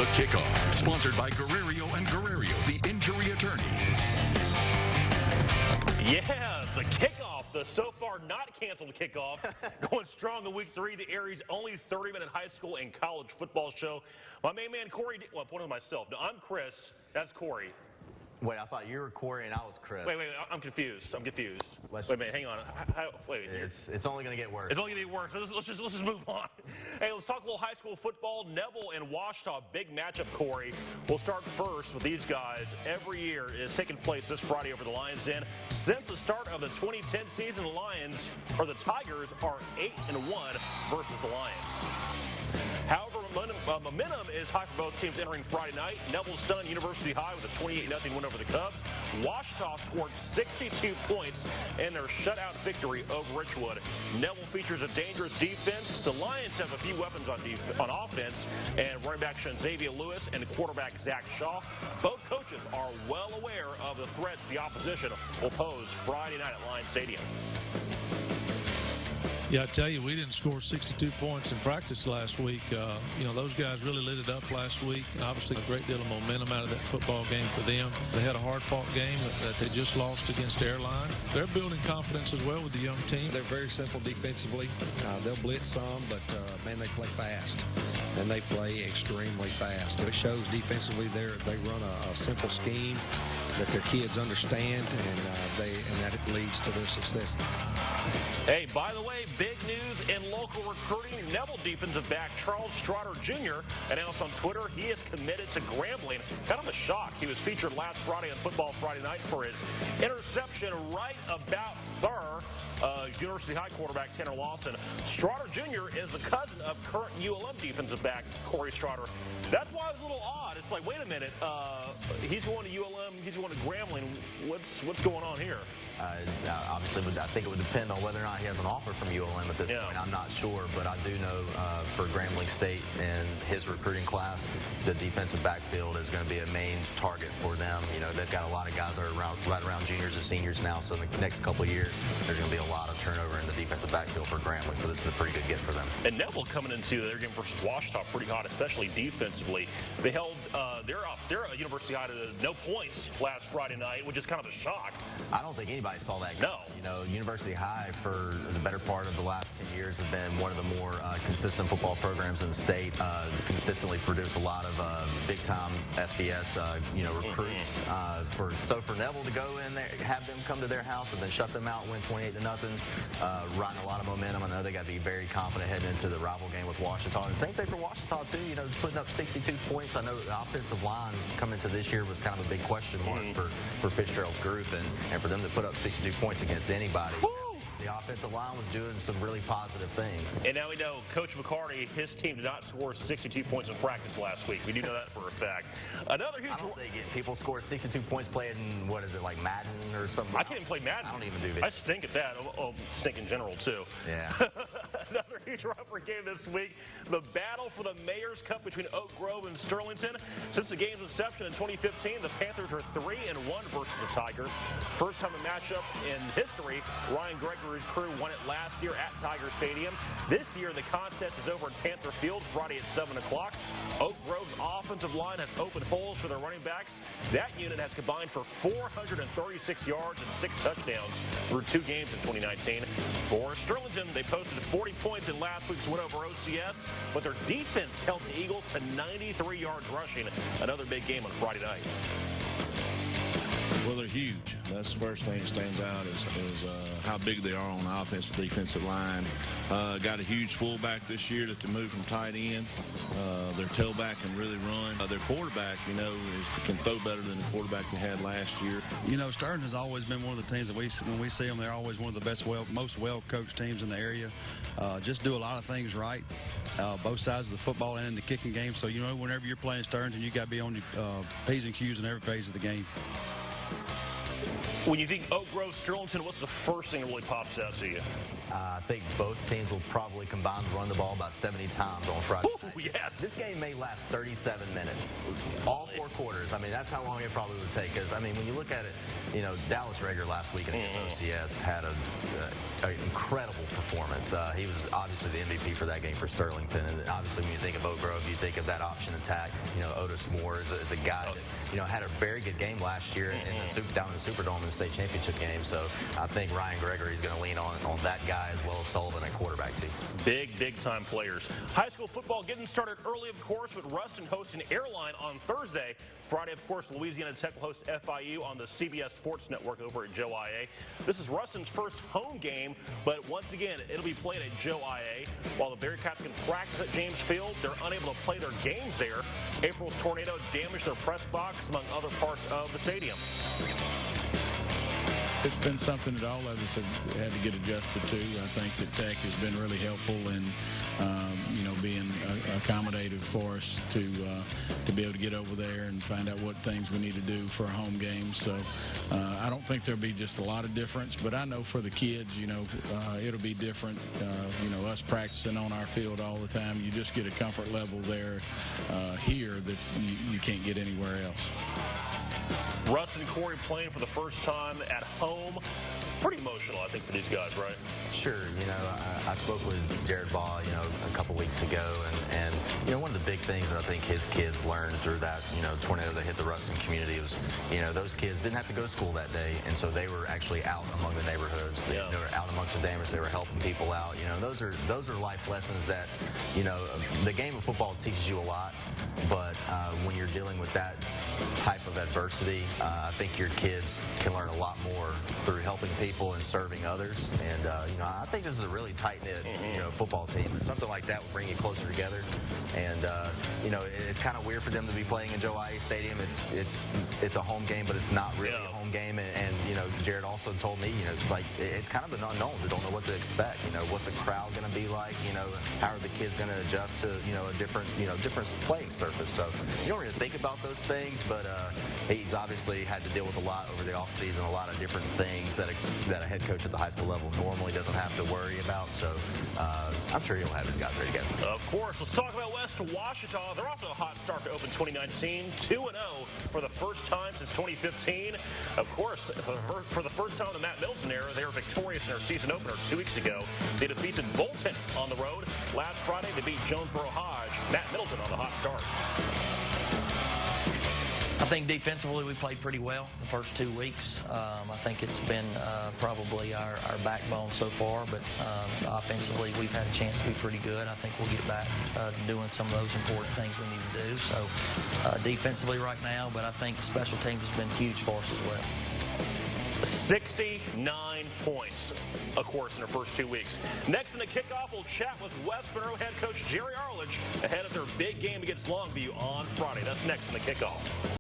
The Kickoff, sponsored by Guerrero and Guerrero, the injury attorney. Yeah, the kickoff, the so far not canceled kickoff, going strong in week 3, the Aries' only 30-minute high school and college football show. My main man, Corey, well, I'm pointing to myself. No, I'm Chris. That's Corey. Wait, I thought you were Corey and I was Chris. Wait, I'm confused. Wait a minute, hang on. Wait. It's only going to get worse. It's only going to get worse. Let's just move on. Hey, let's talk a little high school football. Neville and Washita, big matchup, Corey. We'll start first with these guys. Every year is taking place this Friday over the Lions Den. Since the start of the 2010 season, the Tigers are 8-1 versus the Lions. However, momentum is high for both teams entering Friday night. Neville stunned University High with a 28-0 win over the Cubs. Washita scored 62 points in their shutout victory over Richwood. Neville features a dangerous defense. The Lions have a few weapons on offense, and running back Xavier Lewis and quarterback Zach Shaw. Both coaches are well aware of the threats the opposition will pose Friday night at Lions Stadium. Yeah, I tell you, we didn't score 62 points in practice last week. Those guys really lit it up last week. Obviously, a great deal of momentum out of that football game for them. They had a hard-fought game that they just lost against Airline. They're building confidence as well with the young team. They're very simple defensively. They'll blitz some, but, man, they play fast. And they play extremely fast. It shows defensively they run a simple scheme that their kids understand, and that it leads to their success. Hey, by the way, big news in local recruiting. Neville defensive back Charles Strotter Jr. announced on Twitter he is committed to Grambling. Kind of a shock. He was featured last Friday on Football Friday Night for his interception right about there. University High quarterback Tanner Lawson. Strotter Jr. is the cousin of current ULM defensive back Corey Strotter. That's why it was a little odd. It's like, wait a minute, he's going to ULM, he's going to Grambling. What's going on here? Obviously, I think it would depend on whether or not he has an offer from ULM at this point. I'm not sure, but I do know for Grambling State and his recruiting class, the defensive backfield is going to be a main target for them. You know, they've got a lot of guys that are right around juniors and seniors now, so in the next couple of years, there's going to be a lot of turnover in the defensive backfield for Grambling, so this is a pretty good get for them. And Neville coming into their game versus Washita pretty hot, especially defensively. They held their University High to no points last Friday night, which is kind of a shock. I don't think anybody saw that game. No. You know, University High for the better part of the last 10 years have been one of the more consistent football programs in the state. Consistently produce a lot of big-time FBS, recruits. For Neville to go in there, have them come to their house and then shut them out, win 28-0, riding a lot of momentum. I know they got to be very confident heading into the rival game with Washita. And same thing for Washita too. You know, putting up 62 points. I know the offensive line coming into this year was kind of a big question mark for Fitzgerald's group, and for them to put up 62 points against anybody. The offensive line was doing some really positive things. And now we know Coach McCarty, his team did not score 62 points in practice last week. We do know that for a fact. Another huge... I don't think people score 62 points playing, what is it, like Madden or something? I can't even play Madden. I don't even do video. I stink at that. I'll stink in general, too. Yeah. Another huge rivalry game this week. The battle for the Mayor's Cup between Oak Grove and Sterlington. Since the game's inception in 2015, the Panthers are 3-1 versus the Tigers. First time a matchup in history. Ryan Gregory's crew won it last year at Tiger Stadium. This year, the contest is over at Panther Field Friday at 7 o'clock. Oak Grove's offensive line has opened holes for their running backs. That unit has combined for 436 yards and 6 touchdowns through 2 games in 2019. For Sterlington, they posted 40 points in last week's win over OCS, but their defense held the Eagles to 93 yards rushing. Another big game on Friday night. Well, they're huge. That's the first thing that stands out is how big they are on the offensive defensive line. Got a huge fullback this year that can move from tight end. Their tailback can really run. Their quarterback, can throw better than the quarterback they had last year. Sterling has always been one of the teams that when we see them, they're always one of the best, most well-coached teams in the area. Just do a lot of things right, both sides of the football and in the kicking game. So, whenever you're playing Sterling, you got to be on your P's and Q's in every phase of the game. When you think Oak Grove, Sterlington, what's the first thing that really pops out to you? I think both teams will probably combine to run the ball about 70 times on Friday. Ooh, yes. This game may last 37 minutes. All 4 quarters. I mean, that's how long it probably would take. Because, I mean, when you look at it, you know, Dallas Rager last week against OCS had an incredible performance. He was obviously the MVP for that game for Sterlington. And obviously, when you think of Oak Grove, you think of that option attack. You know, Otis Moore is a guy that, you know, had a very good game last year down in the Superdome in the state championship game. So I think Ryan Gregory is going to lean on that guy as well as Sullivan at quarterback too. Big time players. High school football getting started early, of course, with Ruston hosting Airline on Thursday. Friday, of course, Louisiana Tech will host FIU on the CBS Sports Network over at Joe IA. This is Ruston's first home game, but once again, it'll be played at Joe IA. While the Bearcats can practice at James Field, they're unable to play their games there. April's tornado damaged their press box, among other parts of the stadium. It's been something that all of us have had to get adjusted to. I think that Tech has been really helpful in, you know, being accommodative for us to be able to get over there and find out what things we need to do for a home game. So I don't think there'll be just a lot of difference, but I know for the kids, you know, it'll be different. You know, us practicing on our field all the time, you just get a comfort level there here that you can't get anywhere else. Ruston Corey playing for the first time at home. Pretty emotional, I think, for these guys, right? Sure. You know, I spoke with Jared Baugh, you know, a couple weeks ago, and you know, one of the big things that I think his kids learned through that, you know, tornado that hit the Ruston community was, you know, those kids didn't have to go to school that day, and so they were actually out among the neighborhoods. They were out amongst the damage. They were helping people out. You know, those are life lessons that, you know, the game of football teaches you a lot, but when you're dealing with that type of adversity, I think your kids can learn a lot more through helping people and serving others. And you know, I think this is a really tight-knit, you know, football team. And something like that will bring you closer together. And you know, it's kind of weird for them to be playing in Joe IA Stadium. It's a home game, but it's not really a home game. And you know, Jared also told me, you know, like it's kind of an unknown. They don't know what to expect. You know, what's the crowd going to be like? You know, how are the kids going to adjust to, you know, a different playing surface? So you don't really think about those things, but he's obviously had to deal with a lot over the offseason, a lot of different things that a head coach at the high school level normally doesn't have to worry about. So I'm sure he'll have his guys ready to go. Of course. Let's talk about West Washita. They're off to a hot start to open 2019, 2-0 for the first time since 2015. Of course, for the first time in the Matt Middleton era, they were victorious in their season opener 2 weeks ago. They defeated Bolton on the road. Last Friday, they beat Jonesboro Hodge. Matt Middleton on the hot start. I think defensively we played pretty well the first 2 weeks. I think it's been probably our backbone so far, but offensively we've had a chance to be pretty good. I think we'll get back doing some of those important things we need to do. So defensively right now, but I think special teams has been huge for us as well. 69 points, of course, in their first 2 weeks. Next in the kickoff, we'll chat with West Monroe head coach Jerry Arledge ahead of their big game against Longview on Friday. That's next in the kickoff.